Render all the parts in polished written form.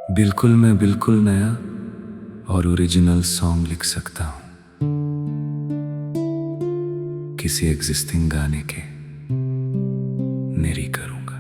बिल्कुल मैं बिल्कुल नया और ओरिजिनल सॉन्ग लिख सकता हूँ किसी एग्जिस्टिंग गाने के नेरी करूँगा।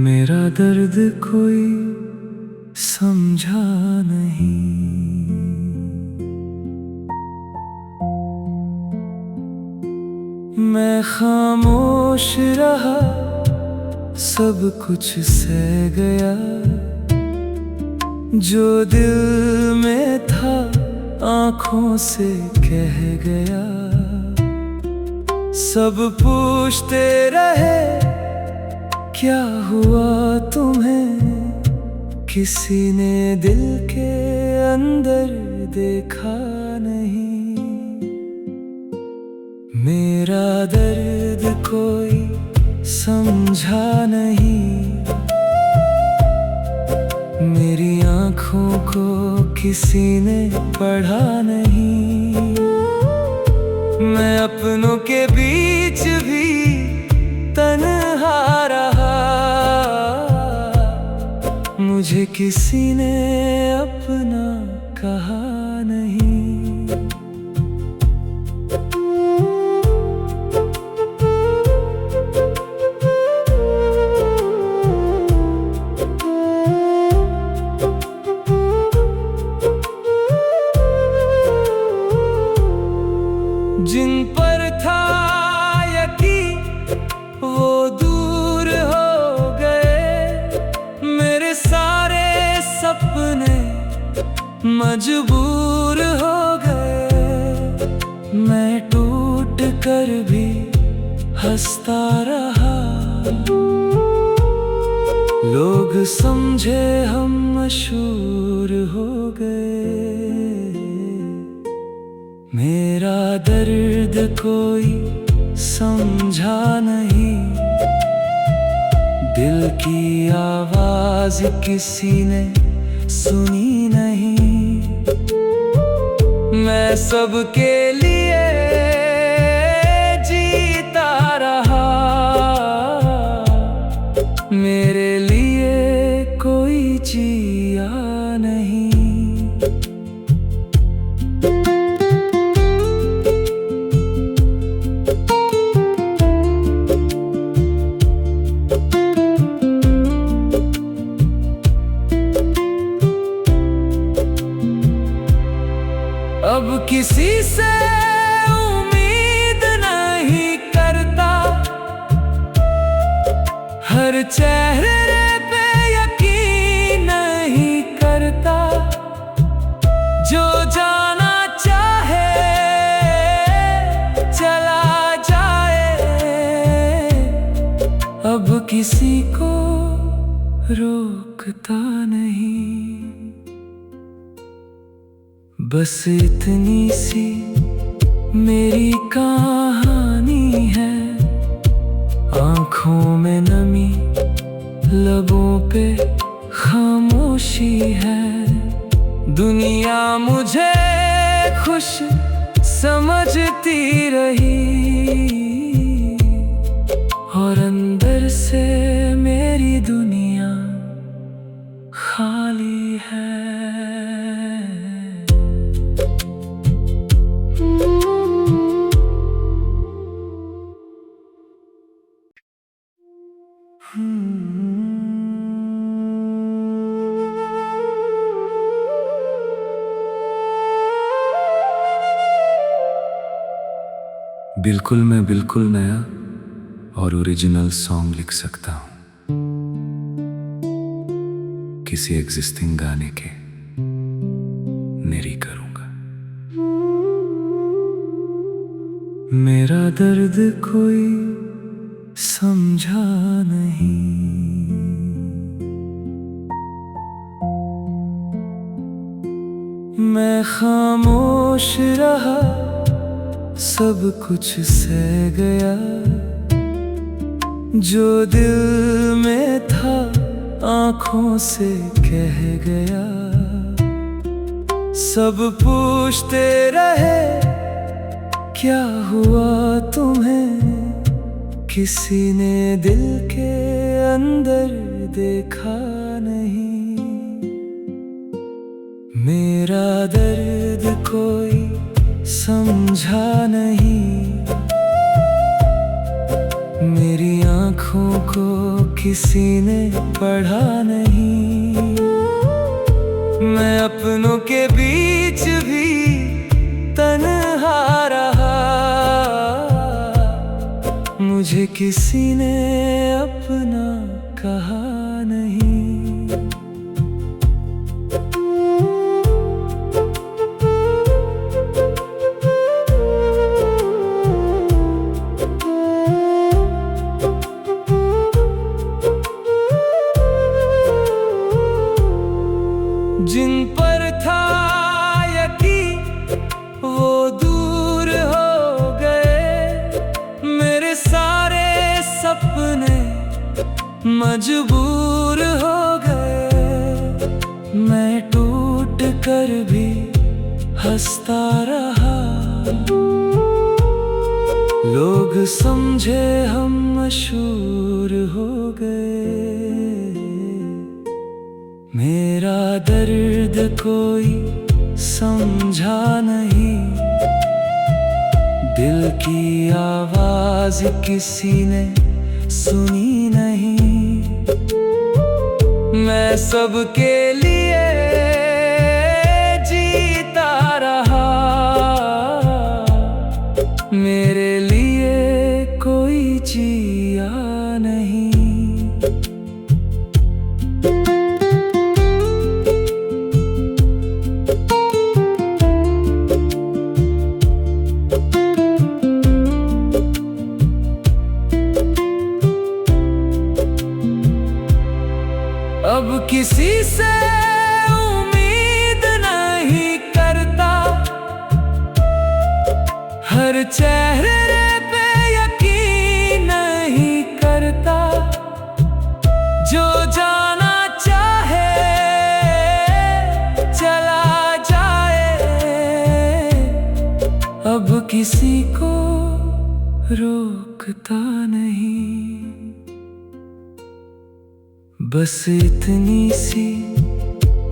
मेरा दर्द कोई समझा नहीं, मैं खामोश रहा, सब कुछ सह गया। जो दिल में था आँखों से कह गया। सब पूछते रहे क्या हुआ तुम्हें, किसी ने दिल के अंदर देखा नहीं। मेरा दर्द कोई समझा नहीं, मेरी आँखों को किसी ने पढ़ा नहीं। मैं अपनों के बीच भी तन्हा रहा, मुझे किसी ने अपना कहा नहीं। जिन पर था यकीन वो दूर हो गए, मेरे सारे सपने मजबूर हो गए। मैं टूट कर भी हंसता रहा, लोग समझे हम मशहूर हो गए। मेरा दर्द कोई समझा नहीं, दिल की आवाज किसी ने सुनी नहीं। मैं सबके लिए जीता रहा, मेरे लिए कोई जिया नहीं। अब किसी से उम्मीद नहीं करता, हर चेहरे पे यकीन नहीं करता। जो जाना चाहे चला जाए, अब किसी को रोकता नहीं। बस इतनी सी मेरी कहानी है, आँखों में नमी, लबों पे खामोशी है। दुनिया मुझे खुश समझती रही, और अंदर से मेरी दुनिया खाली है। बिल्कुल मैं बिल्कुल नया और ओरिजिनल सॉन्ग लिख सकता हूँ किसी एग्जिस्टिंग गाने के नेरी करूँगा। मेरा दर्द कोई समझा नहीं, मैं खामोश रहा, सब कुछ सह गया। जो दिल में था आँखों से कह गया। सब पूछते रहे क्या हुआ तुम्हें, किसी ने दिल के अंदर देखा नहीं। मेरा दर्द कोई समझा नहीं, मेरी आँखों को किसी ने पढ़ा नहीं। मैं अपनों के बीच भी तन्हा रहा, मुझे किसी ने अपना कहा नहीं। जिन पर था यकीन वो दूर हो गए, मेरे सारे सपने मजबूर हो गए। मैं टूट कर भी हंसता रहा, लोग समझे हम मशहूर हो गए। मेरा दर्द कोई समझा नहीं, दिल की आवाज किसी ने सुनी नहीं। मैं सबके लिए जीता रहा, मेरे लिए कोई जिया नहीं। अब किसी से उम्मीद नहीं करता, हर चेहरे पे यकीन नहीं करता। जो जाना चाहे चला जाए, अब किसी को रोकता नहीं। बस इतनी सी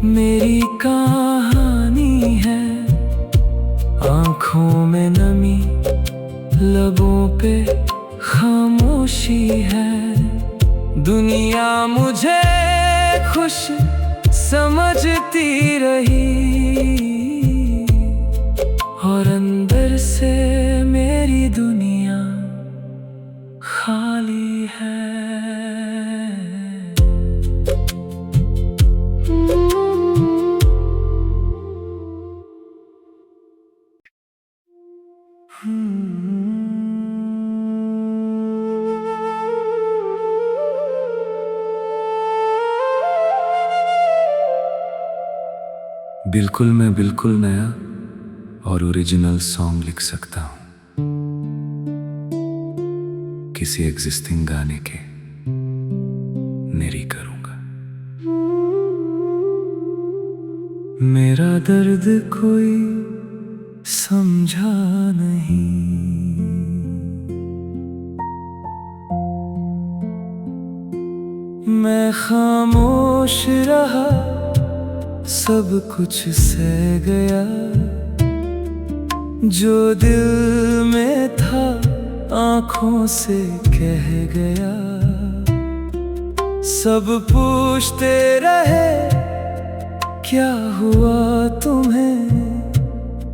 मेरी कहानी है, आँखों में नमी लबों पे खामोशी है। दुनिया मुझे खुश समझती रही, और अंदर से मेरी दुनिया खाली है। बिल्कुल मैं बिल्कुल नया और ओरिजिनल सॉन्ग लिख सकता हूँ, किसी एग्जिस्टिंग गाने के नरी करूँगा। मेरा दर्द कोई समझा नहीं, मैं खामोश रहा, सब कुछ सह गया। जो दिल में था आँखों से कह गया। सब पूछते रहे क्या हुआ तुम्हें,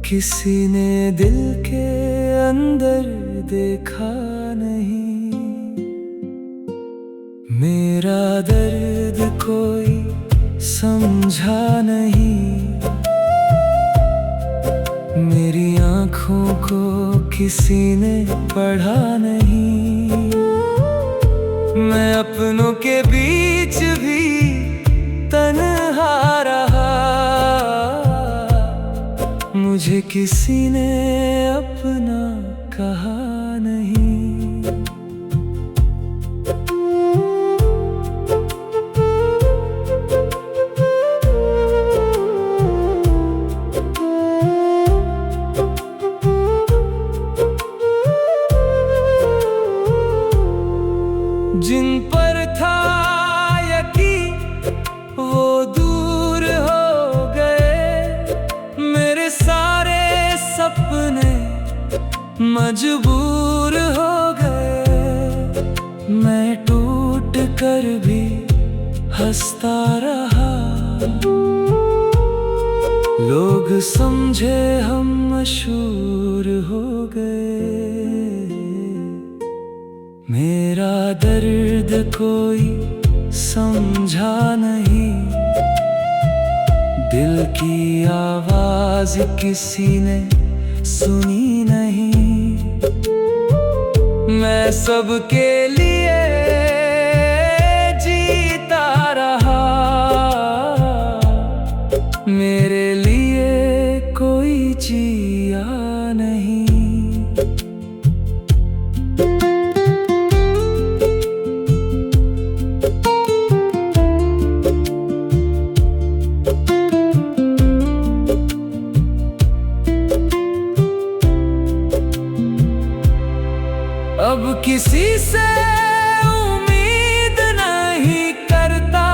किसी ने दिल के अंदर देखा नहीं। मेरा दर्द कोई समझा नहीं, मेरी आँखों को किसी ने पढ़ा नहीं। मैं अपनों के बीच भी तन्हा रहा, मुझे किसी ने अपना कहा नहीं। मजबूर हो गए। मैं टूट कर भी हंसता रहा। लोग समझे हम मशहूर हो गए। मेरा दर्द कोई समझा नहीं। दिल की आवाज किसी ने सुनी नहीं। मैं सबके लिए जीता रहा। मेरे लिए कोई जिया नहीं। अब किसी से उम्मीद नहीं करता।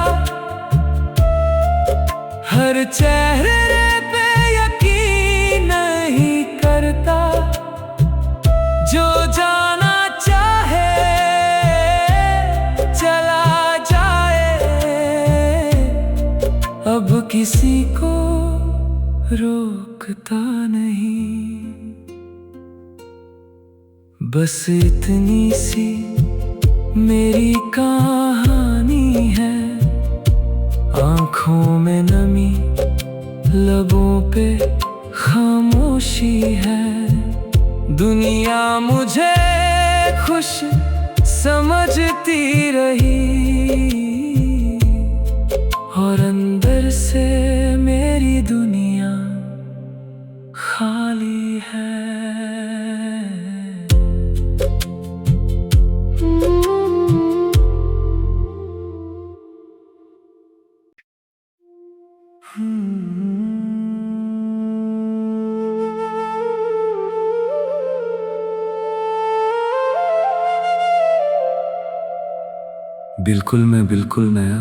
हर चेहरे पे यकीन नहीं करता। जो जाना चाहे चला जाए। अब किसी को रोकता नहीं। बस इतनी सी मेरी कहानी है। आँखों में नमी, लबों पे खामोशी है। दुनिया मुझे खुश समझती रही। और अंदर से मेरी दुनिया खाली है। बिल्कुल मैं बिल्कुल नया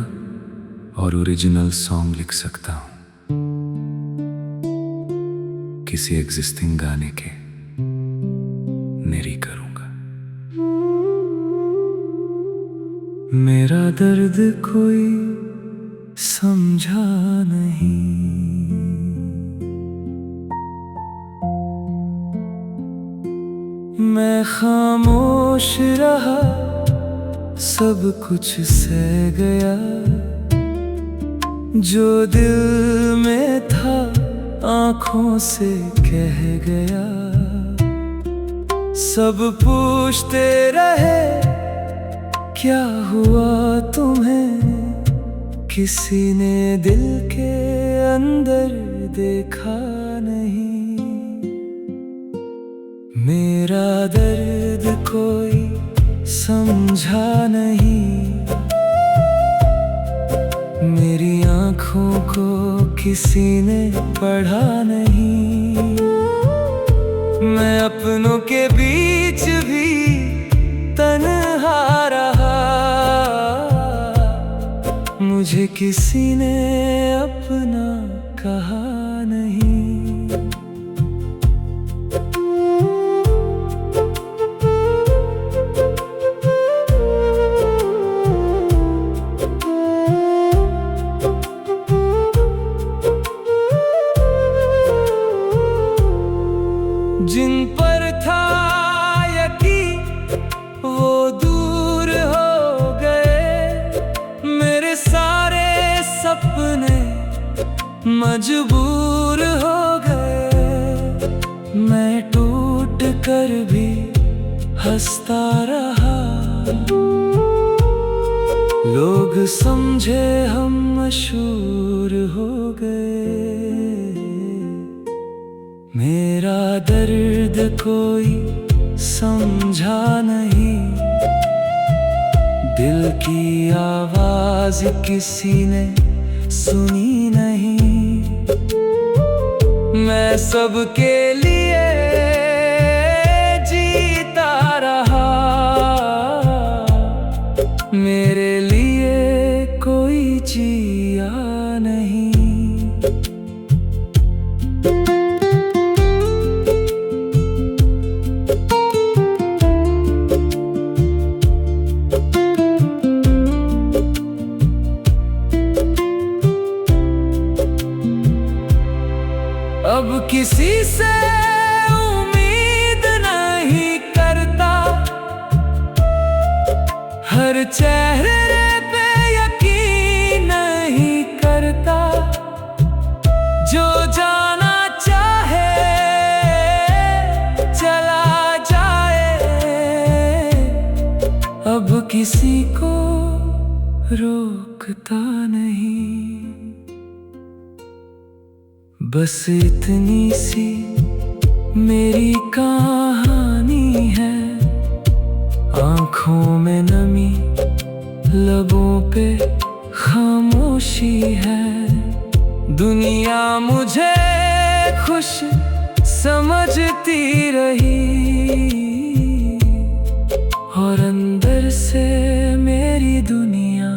और ओरिजिनल सॉन्ग लिख सकता हूँ। किसी एग्जिस्टिंग गाने के नरी करूँगा। मेरा दर्द कोई समझा नहीं। मैं खामोश रहा। सब कुछ सह गया। जो दिल में था आँखों से कह गया। सब पूछते रहे क्या हुआ तुम्हें। किसी ने दिल के अंदर देखा नहीं। मेरा दर्द कोई समझा नहीं। मेरी आँखों को किसी ने पढ़ा नहीं। मैं अपनों के बीच भी तन्हा रहा। मुझे किसी ने अपना कहा नहीं। जिन पर था यकीन वो दूर हो गए। मेरे सारे सपने मजबूर हो गए। मैं टूट कर भी हंसता रहा। लोग समझे हम मशहूर हो गए। मेरा दर्द कोई समझा नहीं। दिल की आवाज किसी ने सुनी नहीं। मैं सबके लिए जीता रहा। मेरे लिए कोई जिया नहीं। अब किसी से उम्मीद नहीं करता, हर चेहरे पे यकीन नहीं करता। जो जाना चाहे चला जाए, अब किसी को रोकता नहीं। बस इतनी सी मेरी कहानी है, आँखों में नमी, लबों पे खामोशी है। दुनिया मुझे खुश समझती रही, और अंदर से मेरी दुनिया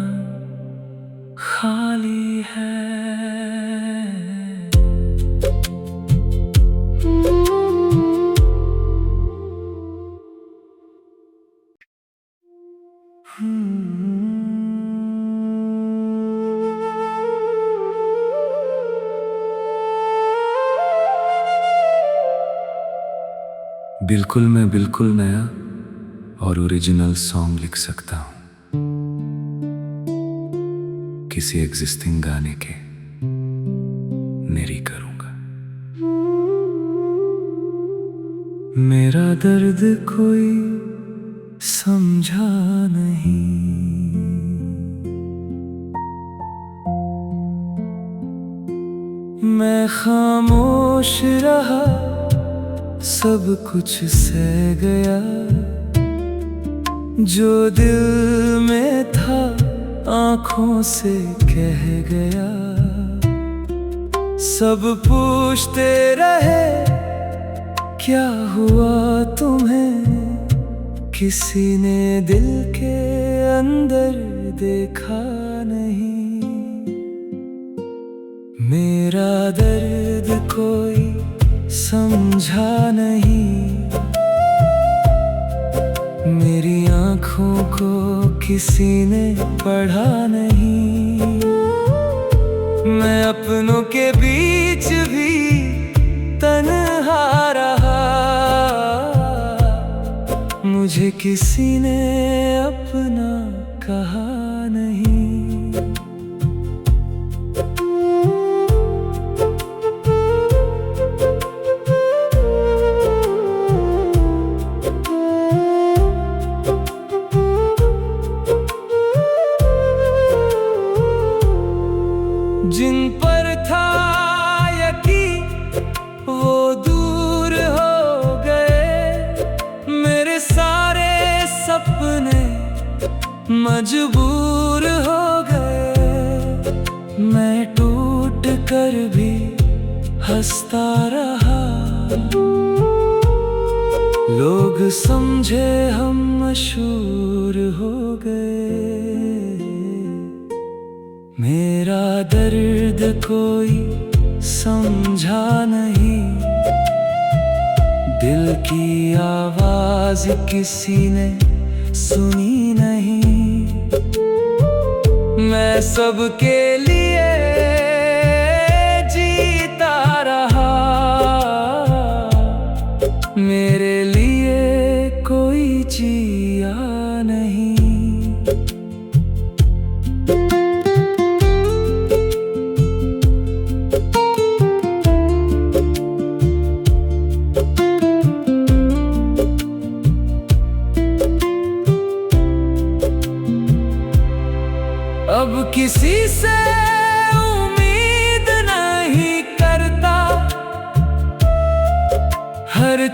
खाली है। बिल्कुल मैं बिल्कुल नया और ओरिजिनल सॉन्ग लिख सकता हूँ, किसी एग्जिस्टिंग गाने के नरी करूँगा। मेरा दर्द कोई समझा नहीं, मैं खामोश रहा, सब कुछ सह गया। जो दिल में था आँखों से कह गया। सब पूछते रहे क्या हुआ तुम्हें, किसी ने दिल के अंदर देखा नहीं। मेरा दर्द कोई समझा नहीं, मेरी आँखों को किसी ने पढ़ा नहीं। मैं अपनों के बीच भी तन्हा रहा, मुझे किसी ने अपना कहा नहीं। जिन पर था यकीन वो दूर हो गए, मेरे सारे सपने मजबूर हो गए। मैं टूट कर भी हंसता रहा, लोग समझे हम मशहूर हो गए। मेरा दर्द कोई समझा नहीं, दिल की आवाज किसी ने सुनी नहीं। मैं सबके लिए जीता रहा, मेरे लिए कोई जिया नहीं। अब किसी से उम्मीद नहीं करता, हर